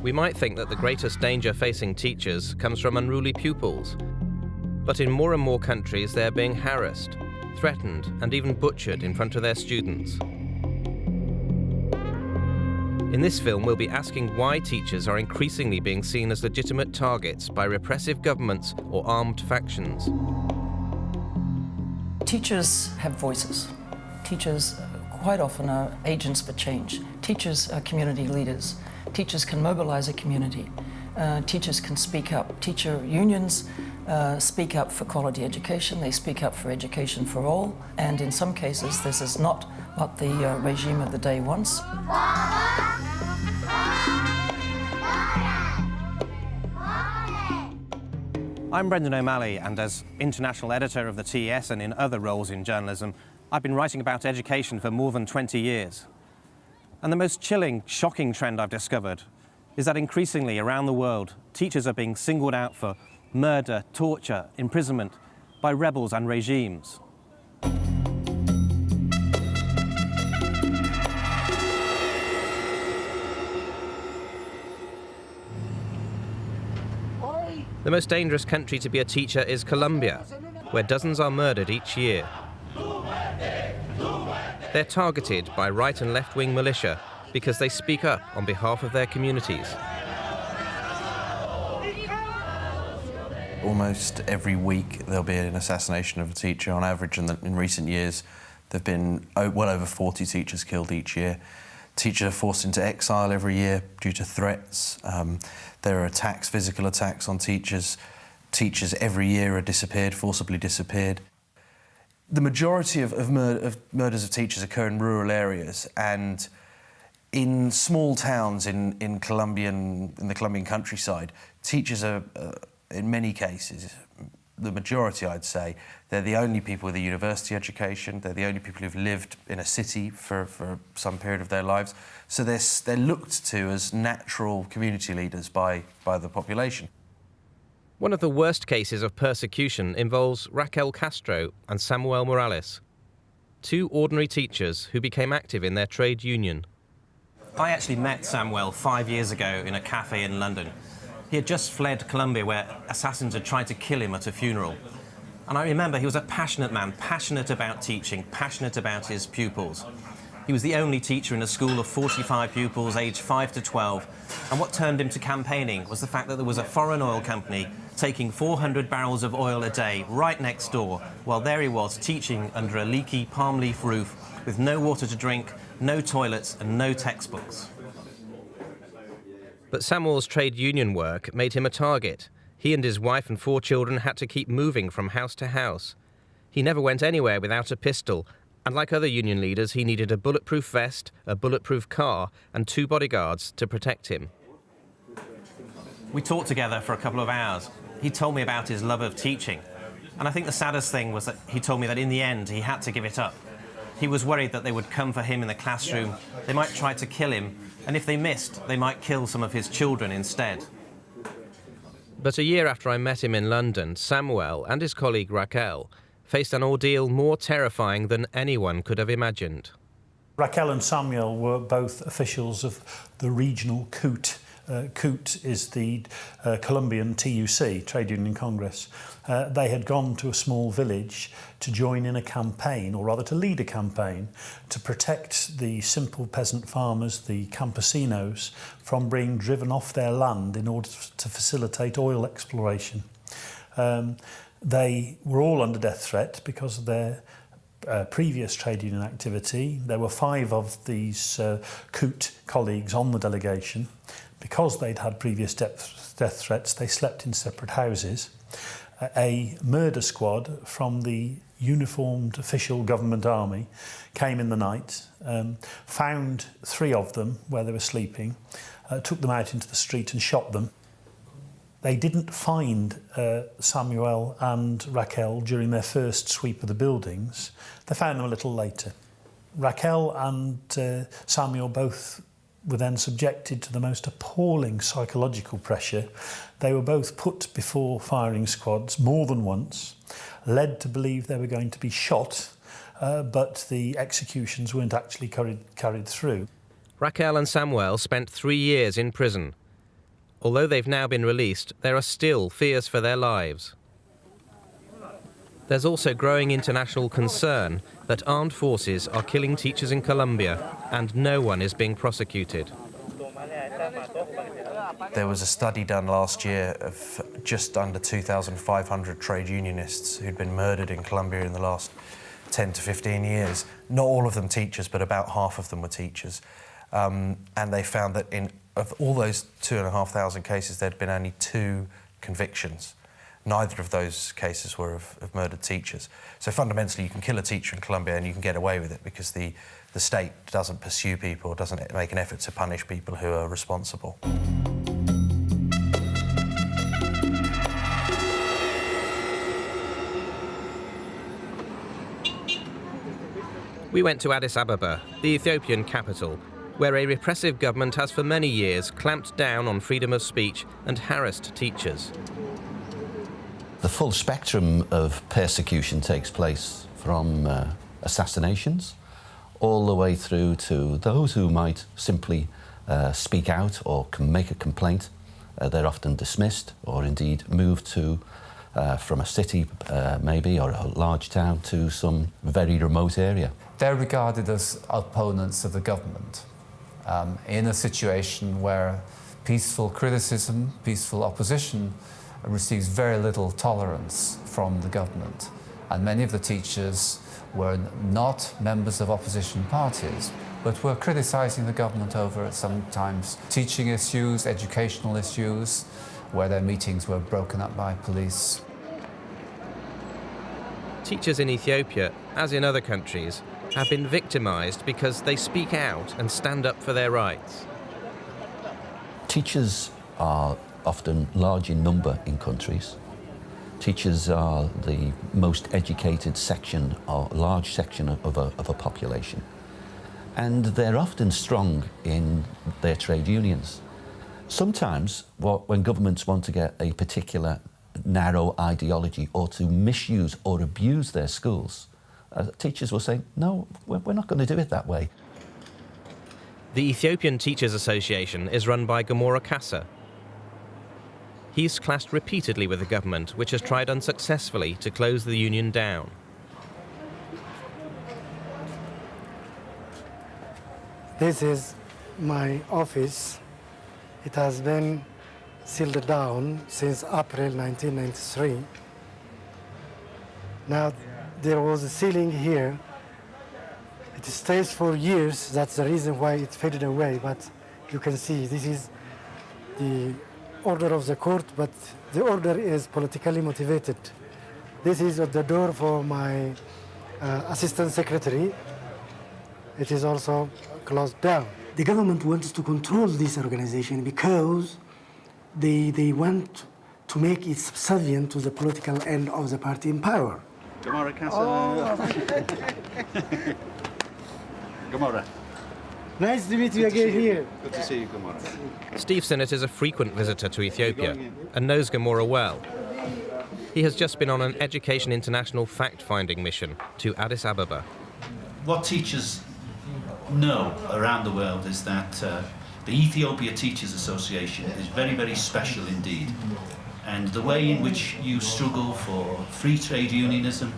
we might think that the greatest danger facing teachers comes from unruly pupils. But in more and more countries, they're being harassed, threatened, and even butchered in front of their students. In this film, we'll be asking why teachers are increasingly being seen as legitimate targets by repressive governments or armed factions. Teachers have voices. Teachers quite often are agents for change. Teachers are community leaders. Teachers can mobilize a community. Teachers can speak up. Teacher unions speak up for quality education. They speak up for education for all. And in some cases, this is not what the regime of the day wants. I'm Brendan O'Malley, and as international editor of the TES and in other roles in journalism, I've been writing about education for more than 20 years. And the most chilling, shocking trend I've discovered is that increasingly around the world, teachers are being singled out for murder, torture, imprisonment by rebels and regimes. The most dangerous country to be a teacher is Colombia, where dozens are murdered each year. They're targeted by right and left-wing militia because they speak up on behalf of their communities. Almost every week there'll be an assassination of a teacher. On average, in recent years, there have been well over 40 teachers killed each year. Teachers are forced into exile every year due to threats. There are attacks, physical attacks on teachers. Teachers every year are forcibly disappeared. The majority of murders of teachers occur in rural areas, and in small towns in the Colombian countryside, teachers are, in many cases, the majority, I'd say, they're the only people with a university education. They're the only people who've lived in a city for some period of their lives. So they're looked to as natural community leaders by the population. One of the worst cases of persecution involves Raquel Castro and Samuel Morales, two ordinary teachers who became active in their trade union. I actually met Samuel 5 years ago in a cafe in London. He had just fled Colombia, where assassins had tried to kill him at a funeral. And I remember he was a passionate man, passionate about teaching, passionate about his pupils. He was the only teacher in a school of 45 pupils, aged 5 to 12. And what turned him to campaigning was the fact that there was a foreign oil company taking 400 barrels of oil a day right next door, while there he was teaching under a leaky palm leaf roof with no water to drink, no toilets and no textbooks. But Samuel's trade union work made him a target. He and his wife and 4 children had to keep moving from house to house. He never went anywhere without a pistol, and like other union leaders, he needed a bulletproof vest, a bulletproof car, and 2 bodyguards to protect him. We talked together for a couple of hours. He told me about his love of teaching, and I think the saddest thing was that he told me that in the end he had to give it up. He was worried that they would come for him in the classroom, they might try to kill him, and if they missed, they might kill some of his children instead. But a year after I met him in London, Samuel and his colleague Raquel faced an ordeal more terrifying than anyone could have imagined. Raquel and Samuel were both officials of the regional CUT. CUT is the Colombian TUC, Trade Union Congress. They had gone to a small village to join in a campaign, or rather to lead a campaign, to protect the simple peasant farmers, the campesinos, from being driven off their land in order to facilitate oil exploration. They were all under death threat because of their previous trade union activity. There were 5 of these CUT colleagues on the delegation. Because they'd had previous death threats, they slept in separate houses. A murder squad from the uniformed official government army came in the night, found 3 of them where they were sleeping, took them out into the street and shot them. They didn't find Samuel and Raquel during their first sweep of the buildings. They found them a little later. Raquel and Samuel both were then subjected to the most appalling psychological pressure. They were both put before firing squads more than once, led to believe they were going to be shot, but the executions weren't actually carried through. Raquel and Samuel spent 3 years in prison. Although they've now been released, there are still fears for their lives. There's also growing international concern that armed forces are killing teachers in Colombia and no one is being prosecuted. There was a study done last year of just under 2,500 trade unionists who'd been murdered in Colombia in the last 10 to 15 years. Not all of them teachers, but about half of them were teachers. And they found that of all those 2,500 cases, there'd been only 2 convictions. Neither of those cases were of murdered teachers. So fundamentally, you can kill a teacher in Colombia and you can get away with it because the state doesn't pursue people, doesn't make an effort to punish people who are responsible. We went to Addis Ababa, the Ethiopian capital, where a repressive government has for many years clamped down on freedom of speech and harassed teachers. The full spectrum of persecution takes place from assassinations all the way through to those who might simply speak out or can make a complaint. They're often dismissed or indeed moved to from a city maybe or a large town to some very remote area. They're regarded as opponents of the government in a situation where peaceful criticism, peaceful opposition receives very little tolerance from the government. And many of the teachers were not members of opposition parties, but were criticising the government over sometimes teaching issues, educational issues, where their meetings were broken up by police. Teachers in Ethiopia, as in other countries, have been victimised because they speak out and stand up for their rights. Teachers are often large in number in countries. Teachers are the most educated section or large section of a population. And they're often strong in their trade unions. Sometimes when governments want to get a particular narrow ideology or to misuse or abuse their schools, teachers will say, no, we're not going to do it that way. The Ethiopian Teachers Association is run by Gamora Kassa. He's clashed repeatedly with the government, which has tried unsuccessfully to close the union down. This is my office. It has been sealed down since April 1993. Now, there was a ceiling here. It stays for years. That's the reason why it faded away. But you can see this is the order of the court, but the order is politically motivated. This is at the door for my assistant secretary. It is also closed down. The government wants to control this organization because they want to make it subservient to the political end of the party in power. Gamora Kassa. Gamora. Nice to meet you again here. Good to see you, Gamora. Steve Sinnott is a frequent visitor to Ethiopia and knows Gamora well. He has just been on an Education International fact-finding mission to Addis Ababa. What teachers know around the world is that the Ethiopia Teachers Association is very, very special indeed. And the way in which you struggle for free trade unionism,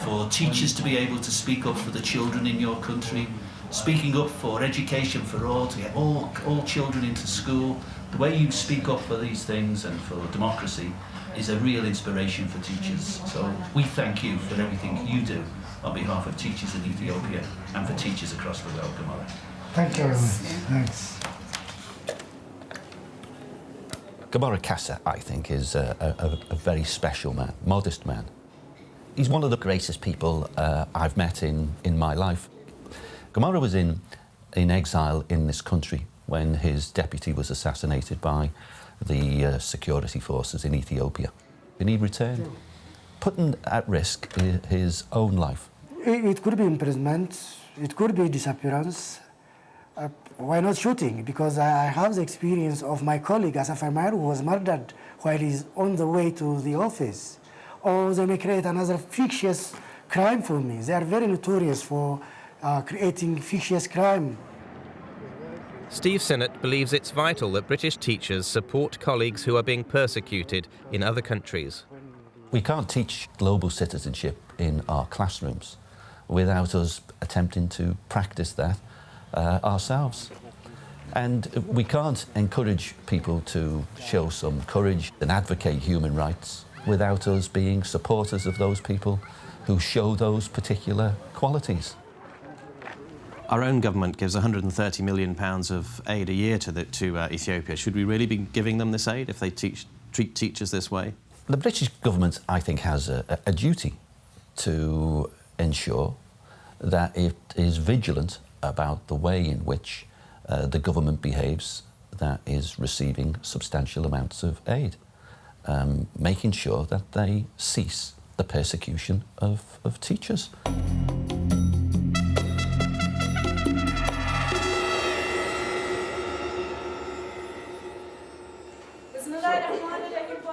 for teachers to be able to speak up for the children in your country, speaking up for education for all, to get all children into school, the way you speak up for these things and for democracy is a real inspiration for teachers. So we thank you for everything you do on behalf of teachers in Ethiopia and for teachers across the world, Gamora. Thank you very much. Thanks. Gamora Kassa, I think, is a very special man, modest man. He's one of the greatest people I've met in my life. Gamora was in exile in this country when his deputy was assassinated by the security forces in Ethiopia. And he returned, putting at risk his own life. It could be imprisonment, it could be disappearance. Why not shooting? Because I have the experience of my colleague, Asaf Amar, who was murdered while he's on the way to the office. Or they may create another fictitious crime for me. They are very notorious for creating fictitious crime. Steve Sinnott believes it's vital that British teachers support colleagues who are being persecuted in other countries. We can't teach global citizenship in our classrooms without us attempting to practice that ourselves. And we can't encourage people to show some courage and advocate human rights without us being supporters of those people who show those particular qualities. Our own government gives £130 million of aid a year to Ethiopia. Should we really be giving them this aid if they treat teachers this way? The British government, I think, has a duty to ensure that it is vigilant about the way in which the government behaves that is receiving substantial amounts of aid, making sure that they cease the persecution of teachers.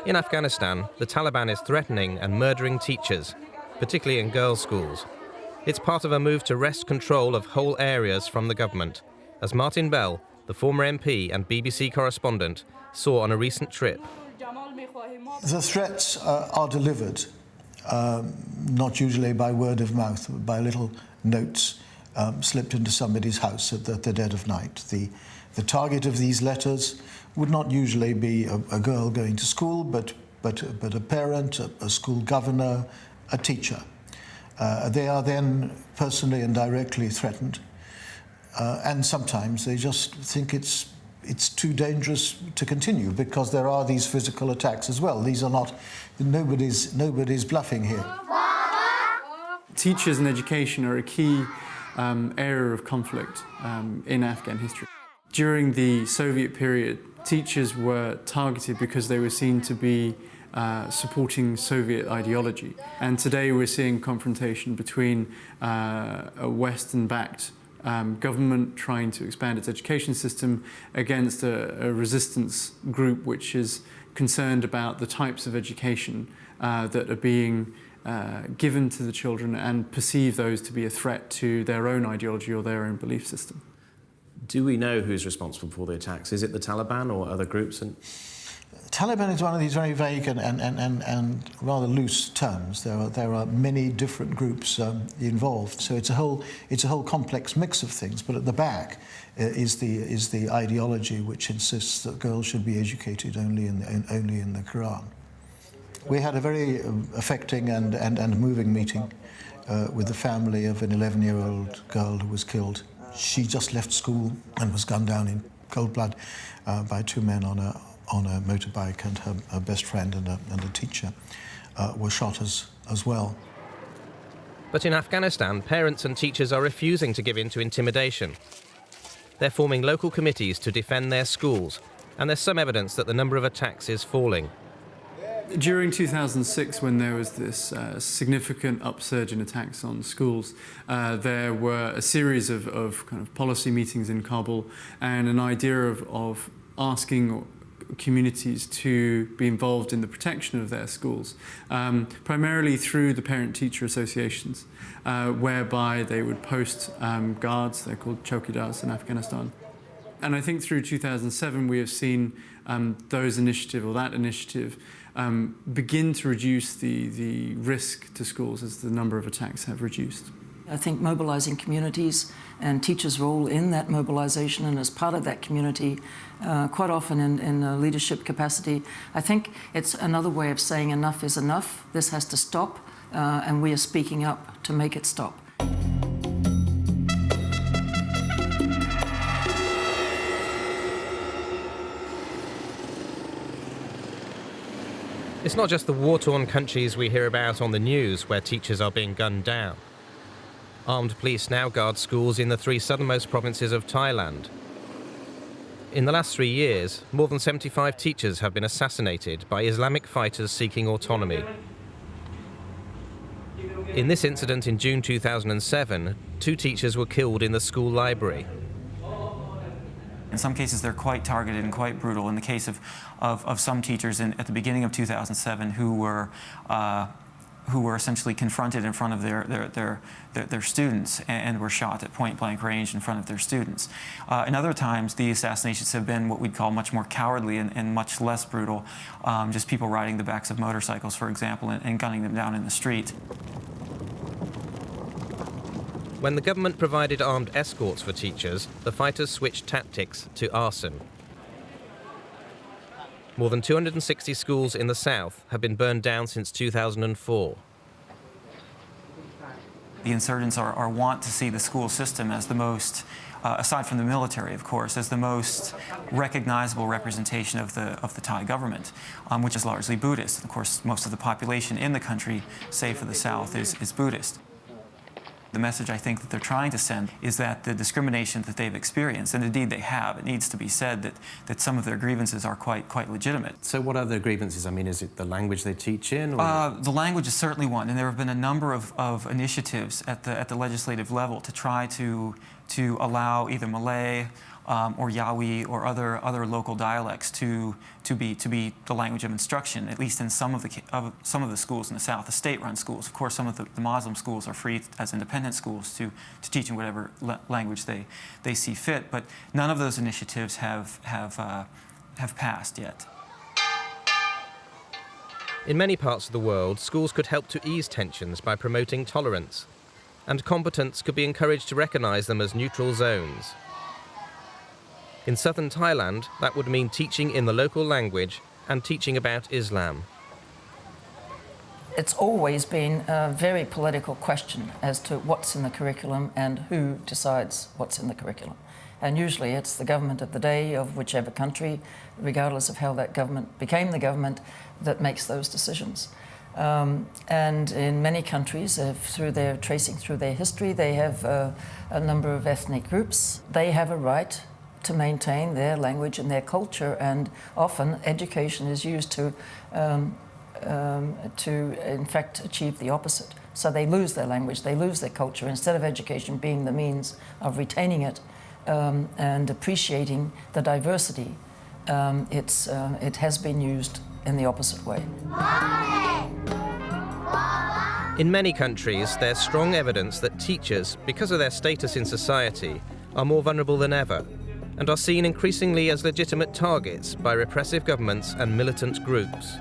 In Afghanistan, the Taliban is threatening and murdering teachers, particularly in girls' schools. It's part of a move to wrest control of whole areas from the government, as Martin Bell, the former MP and BBC correspondent, saw on a recent trip. The threats are delivered, not usually by word of mouth, but by little notes slipped into somebody's house at the dead of night. The target of these letters would not usually be a girl going to school, but a parent, a school governor, a teacher. They are then personally and directly threatened, and sometimes they just think it's too dangerous to continue because there are these physical attacks as well. These are not, nobody's bluffing here. Teachers and education are a key area of conflict in Afghan history. During the Soviet period, teachers were targeted because they were seen to be supporting Soviet ideology. And today we're seeing confrontation between a Western-backed government trying to expand its education system against a resistance group which is concerned about the types of education that are being given to the children and perceive those to be a threat to their own ideology or their own belief system. Do we know who's responsible for the attacks? Is it the Taliban or other groups? Taliban is one of these very vague and rather loose terms. There are many different groups involved, so it's a whole complex mix of things. But at the back is the ideology which insists that girls should be educated only in the Quran. We had a very affecting and moving meeting with the family of an 11-year-old girl who was killed. She just left school and was gunned down in cold blood by two men on a motorbike, and her best friend and a teacher were shot as well. But in Afghanistan, parents and teachers are refusing to give in to intimidation. They're forming local committees to defend their schools, and there's some evidence that the number of attacks is falling. During 2006, when there was this significant upsurge in attacks on schools, there were a series of kind of policy meetings in Kabul and an idea of asking communities to be involved in the protection of their schools, primarily through the parent-teacher associations, whereby they would post guards, they're called chowkidars in Afghanistan. And I think through 2007 we have seen that initiative begin to reduce the risk to schools as the number of attacks have reduced. I think mobilising communities and teachers' role in that mobilisation and as part of that community, quite often in a leadership capacity, I think it's another way of saying enough is enough, this has to stop, and we are speaking up to make it stop. It's not just the war-torn countries we hear about on the news where teachers are being gunned down. Armed police now guard schools in the 3 southernmost provinces of Thailand. In the last 3 years, more than 75 teachers have been assassinated by Islamic fighters seeking autonomy. In this incident in June 2007, 2 teachers were killed in the school library. In some cases, they're quite targeted and quite brutal. In the case of some teachers at the beginning of 2007 who were who were essentially confronted in front of their students and were shot at point-blank range in front of their students. And other times, the assassinations have been what we'd call much more cowardly and much less brutal, just people riding the backs of motorcycles, for example, and gunning them down in the street. When the government provided armed escorts for teachers, the fighters switched tactics to arson. More than 260 schools in the south have been burned down since 2004. The insurgents want to see the school system as the most, aside from the military, of course, as the most recognizable representation of the Thai government, which is largely Buddhist. Of course, most of the population in the country, save for the south, is Buddhist. The message I think that they're trying to send is that the discrimination that they've experienced, and indeed they have, it needs to be said that some of their grievances are quite legitimate. So what are their grievances? I mean, is it the language they teach in? Or? The language is certainly one, and there have been a number of initiatives at the legislative level to try to allow either Malay or Yawi or other local dialects to be the language of instruction, at least in some of the schools in the south, the state-run schools. Of course, some of the Muslim schools are free as independent schools to teach in whatever language they see fit, but none of those initiatives have passed yet. In many parts of the world, schools could help to ease tensions by promoting tolerance, and combatants could be encouraged to recognise them as neutral zones. In southern Thailand, that would mean teaching in the local language and teaching about Islam. It's always been a very political question as to what's in the curriculum and who decides what's in the curriculum. And usually it's the government of the day of whichever country, regardless of how that government became the government, that makes those decisions. And in many countries, tracing through their history, they have a number of ethnic groups. They have a right to maintain their language and their culture, and often education is used to in fact achieve the opposite. So they lose their language, they lose their culture, instead of education being the means of retaining it and appreciating the diversity. It has been used in the opposite way. In many countries, there's strong evidence that teachers, because of their status in society, are more vulnerable than ever, and are seen increasingly as legitimate targets by repressive governments and militant groups.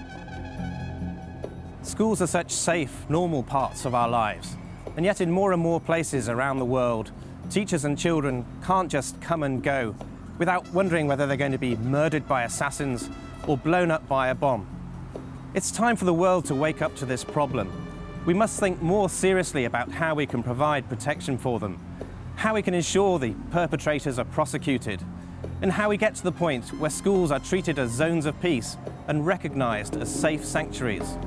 Schools are such safe, normal parts of our lives, and yet in more and more places around the world, teachers and children can't just come and go without wondering whether they're going to be murdered by assassins or blown up by a bomb. It's time for the world to wake up to this problem. We must think more seriously about how we can provide protection for them, how we can ensure the perpetrators are prosecuted, and how we get to the point where schools are treated as zones of peace and recognised as safe sanctuaries.